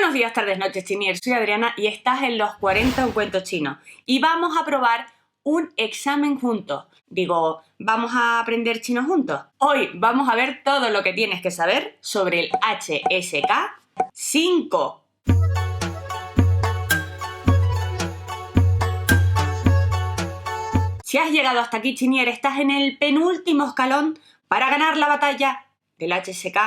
Buenos días, tardes, noches, Chinier. Soy Adriana y estás en los 40 un cuento chino. Y vamos a probar un examen juntos. Digo, ¿vamos a aprender chino juntos? Hoy vamos a ver todo lo que tienes que saber sobre el HSK5. Si has llegado hasta aquí, Chinier, estás en el penúltimo escalón para ganar la batalla del HSK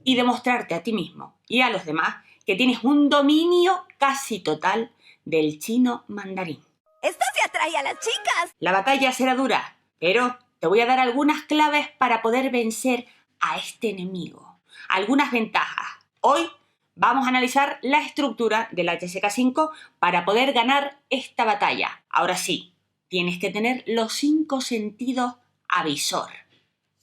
y demostrarte a ti mismo y a los demás que tienes un dominio casi total del chino mandarín. ¡Esto se atrae a las chicas! La batalla será dura, pero te voy a dar algunas claves para poder vencer a este enemigo. Algunas ventajas. Hoy vamos a analizar la estructura del HSK5 para poder ganar esta batalla. Ahora sí, tienes que tener los 5 sentidos a visor.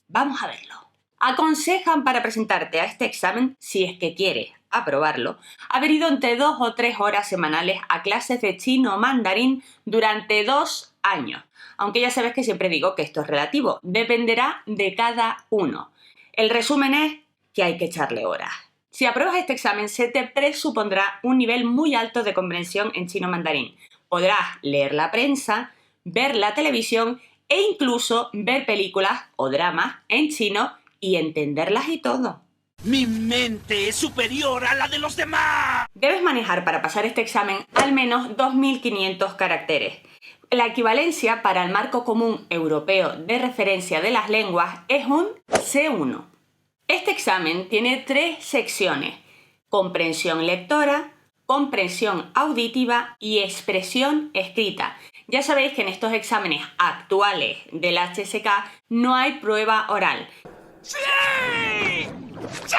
Vamos a verlo. Aconsejan para presentarte a este examen, si es que quieres aprobarlo, haber ido entre 2 o 3 horas semanales a clases de chino mandarín durante 2 años. Aunque ya sabes que siempre digo que esto es relativo, dependerá de cada uno. El resumen es que hay que echarle horas. Si apruebas este examen, se te presupondrá un nivel muy alto de comprensión en chino mandarín. Podrás leer la prensa, ver la televisión e incluso ver películas o dramas en chino y entenderlas y todo. ¡Mi mente es superior a la de los demás! Debes manejar para pasar este examen al menos 2500 caracteres. La equivalencia para el marco común europeo de referencia de las lenguas es un C1. Este examen tiene 3 secciones: comprensión lectora, comprensión auditiva y expresión escrita. Ya sabéis que en estos exámenes actuales del HSK no hay prueba oral. ¡Sí! ¡Sí!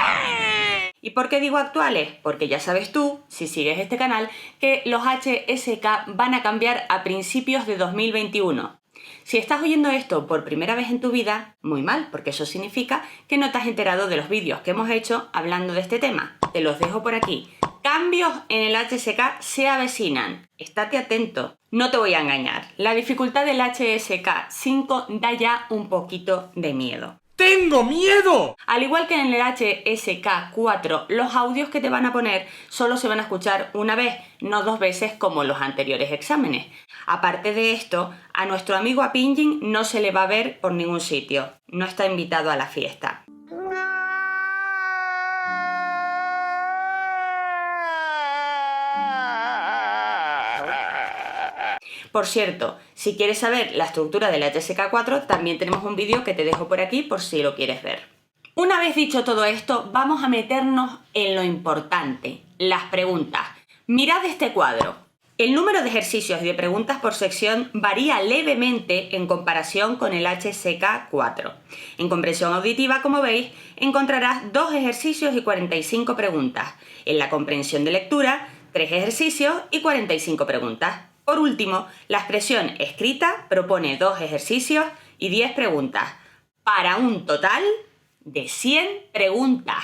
¿Y por qué digo actuales? Porque ya sabes tú, si sigues este canal, que los HSK van a cambiar a principios de 2021. Si estás oyendo esto por primera vez en tu vida, muy mal, porque eso significa que no te has enterado de los vídeos que hemos hecho hablando de este tema. Te los dejo por aquí. Cambios en el HSK se avecinan. Estate atento. No te voy a engañar. La dificultad del HSK5 da ya un poquito de miedo. ¡Tengo miedo! Al igual que en el HSK4, los audios que te van a poner solo se van a escuchar una vez, no 2 veces como los anteriores exámenes. Aparte de esto, a nuestro amigo Apinjin no se le va a ver por ningún sitio. No está invitado a la fiesta. Por cierto, si quieres saber la estructura del HSK4, también tenemos un vídeo que te dejo por aquí por si lo quieres ver. Una vez dicho todo esto, vamos a meternos en lo importante, las preguntas. Mirad este cuadro. El número de ejercicios y de preguntas por sección varía levemente en comparación con el HSK4. En comprensión auditiva, como veis, encontrarás 2 ejercicios y 45 preguntas. En la comprensión de lectura, 3 ejercicios y 45 preguntas. Por último, la expresión escrita propone 2 ejercicios y 10 preguntas, para un total de 100 preguntas.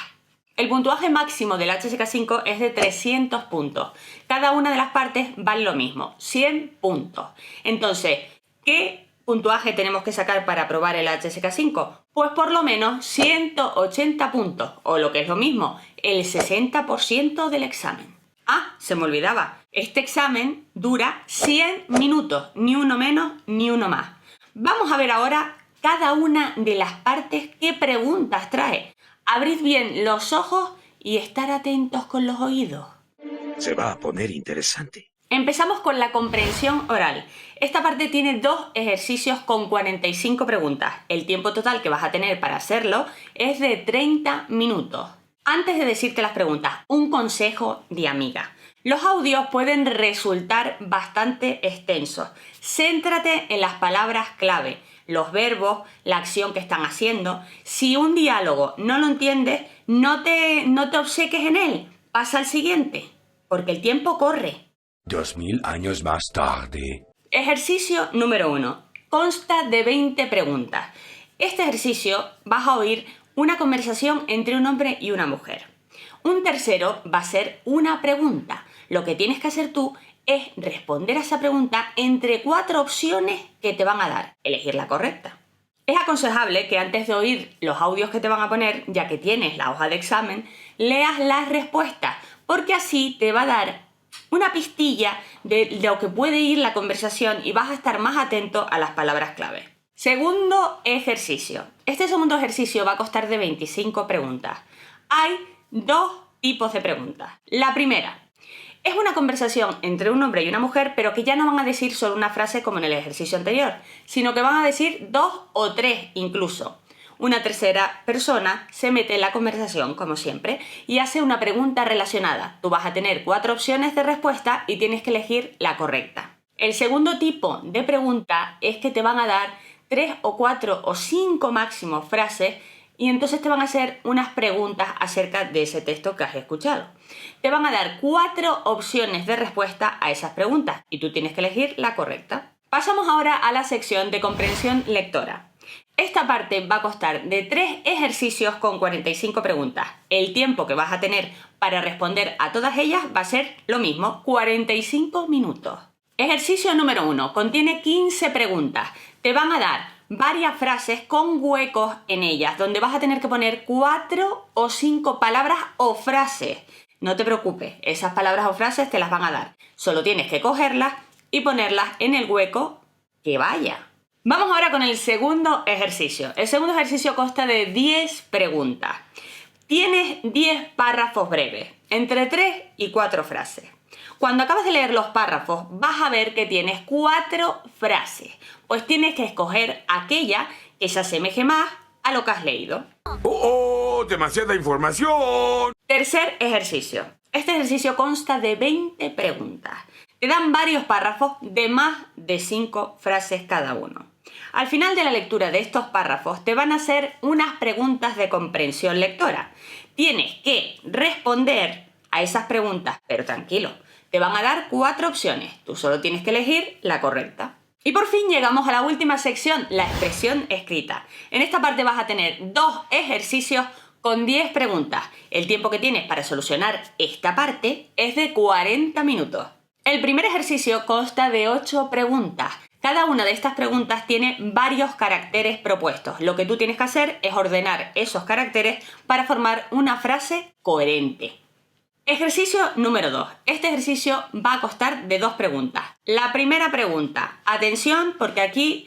El puntuaje máximo del HSK5 es de 300 puntos. Cada una de las partes vale lo mismo, 100 puntos. Entonces, ¿qué puntuaje tenemos que sacar para aprobar el HSK5? Pues por lo menos 180 puntos, o lo que es lo mismo, el 60% del examen. Ah, se me olvidaba. Este examen dura 100 minutos, ni uno menos ni uno más. Vamos a ver ahora cada una de las partes qué preguntas trae. Abrid bien los ojos y estar atentos con los oídos. Se va a poner interesante. Empezamos con la comprensión oral. Esta parte tiene 2 ejercicios con 45 preguntas. El tiempo total que vas a tener para hacerlo es de 30 minutos. Antes de decirte las preguntas, un consejo de amiga. Los audios pueden resultar bastante extensos. Céntrate en las palabras clave, los verbos, la acción que están haciendo. Si un diálogo no lo entiendes, no te obceques en él. Pasa al siguiente, porque el tiempo corre. 2000 años más tarde. Ejercicio número 1. Consta de 20 preguntas. Este ejercicio vas a oír una conversación entre un hombre y una mujer. Un tercero va a ser una pregunta. Lo que tienes que hacer tú es responder a esa pregunta entre 4 opciones que te van a dar. Elegir la correcta. Es aconsejable que antes de oír los audios que te van a poner, ya que tienes la hoja de examen, leas las respuestas, porque así te va a dar una pistilla de lo que puede ir la conversación y vas a estar más atento a las palabras clave. Segundo ejercicio. Este segundo ejercicio va a constar de 25 preguntas. Hay dos tipos de preguntas. La primera es una conversación entre un hombre y una mujer, pero que ya no van a decir solo una frase como en el ejercicio anterior, sino que van a decir 2 o 3 incluso. Una tercera persona se mete en la conversación, como siempre, y hace una pregunta relacionada. Tú vas a tener 4 opciones de respuesta y tienes que elegir la correcta. El segundo tipo de pregunta es que te van a dar 3 o 4 o 5 máximo frases y entonces te van a hacer unas preguntas acerca de ese texto que has escuchado. Te van a dar 4 opciones de respuesta a esas preguntas y tú tienes que elegir la correcta. Pasamos ahora a la sección de comprensión lectora. Esta parte va a constar de 3 ejercicios con 45 preguntas. El tiempo que vas a tener para responder a todas ellas va a ser lo mismo, 45 minutos. Ejercicio número 1. Contiene 15 preguntas. Te van a dar varias frases con huecos en ellas, donde vas a tener que poner 4 o 5 palabras o frases. No te preocupes, esas palabras o frases te las van a dar. Solo tienes que cogerlas y ponerlas en el hueco que vaya. Vamos ahora con el segundo ejercicio. El segundo ejercicio consta de 10 preguntas. Tienes 10 párrafos breves, entre 3 y 4 frases. Cuando acabas de leer los párrafos, vas a ver que tienes 4 frases. Pues tienes que escoger aquella que se asemeje más a lo que has leído. ¡Oh, demasiada información! Tercer ejercicio. Este ejercicio consta de 20 preguntas. Te dan varios párrafos de más de 5 frases cada uno. Al final de la lectura de estos párrafos te van a hacer unas preguntas de comprensión lectora. Tienes que responder a esas preguntas, pero tranquilo, te van a dar 4 opciones. Tú solo tienes que elegir la correcta. Y por fin llegamos a la última sección, la expresión escrita. En esta parte vas a tener 2 ejercicios con 10 preguntas. El tiempo que tienes para solucionar esta parte es de 40 minutos. El primer ejercicio consta de 8 preguntas. Cada una de estas preguntas tiene varios caracteres propuestos. Lo que tú tienes que hacer es ordenar esos caracteres para formar una frase coherente. Ejercicio número 2. Este ejercicio va a constar de 2 preguntas. La primera pregunta, atención porque aquí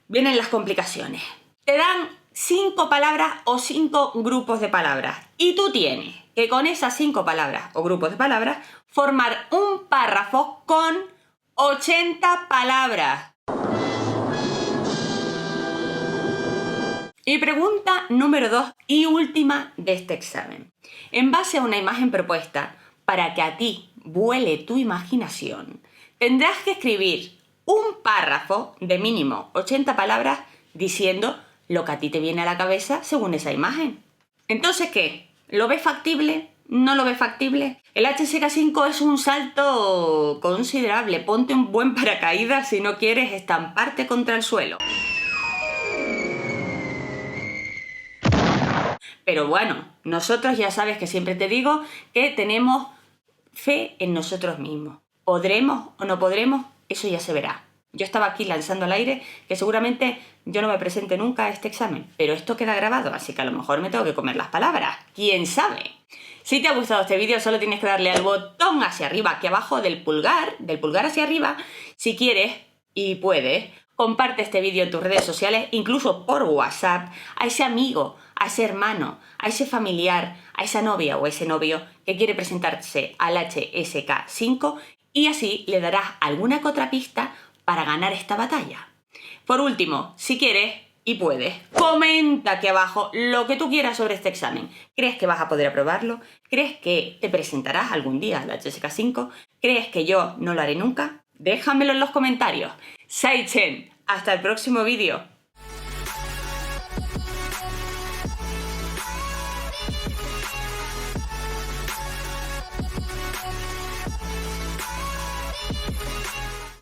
vienen las complicaciones. Te dan 5 palabras o 5 grupos de palabras y tú tienes que con esas 5 palabras o grupos de palabras formar un párrafo con 80 palabras. Y pregunta número 2 y última de este examen. En base a una imagen propuesta, para que a ti vuele tu imaginación, tendrás que escribir un párrafo de mínimo 80 palabras diciendo lo que a ti te viene a la cabeza según esa imagen. Entonces, ¿qué? ¿Lo ves factible? ¿No lo ves factible? El HSK5 es un salto considerable. Ponte un buen paracaídas si no quieres estamparte contra el suelo. Pero bueno, nosotros ya sabes que siempre te digo que tenemos fe en nosotros mismos. ¿Podremos o no podremos? Eso ya se verá. Yo estaba aquí lanzando al aire que seguramente yo no me presente nunca a este examen, pero esto queda grabado, así que a lo mejor me tengo que comer las palabras. ¿Quién sabe? Si te ha gustado este vídeo, solo tienes que darle al botón hacia arriba, aquí abajo del pulgar hacia arriba, si quieres y puedes. Comparte este vídeo en tus redes sociales, incluso por WhatsApp, a ese amigo, a ese hermano, a ese familiar, a esa novia o ese novio que quiere presentarse al HSK5 y así le darás alguna que otra pista para ganar esta batalla. Por último, si quieres y puedes, comenta aquí abajo lo que tú quieras sobre este examen. ¿Crees que vas a poder aprobarlo? ¿Crees que te presentarás algún día al HSK5? ¿Crees que yo no lo haré nunca? Déjamelo en los comentarios. Saichen, hasta el próximo vídeo.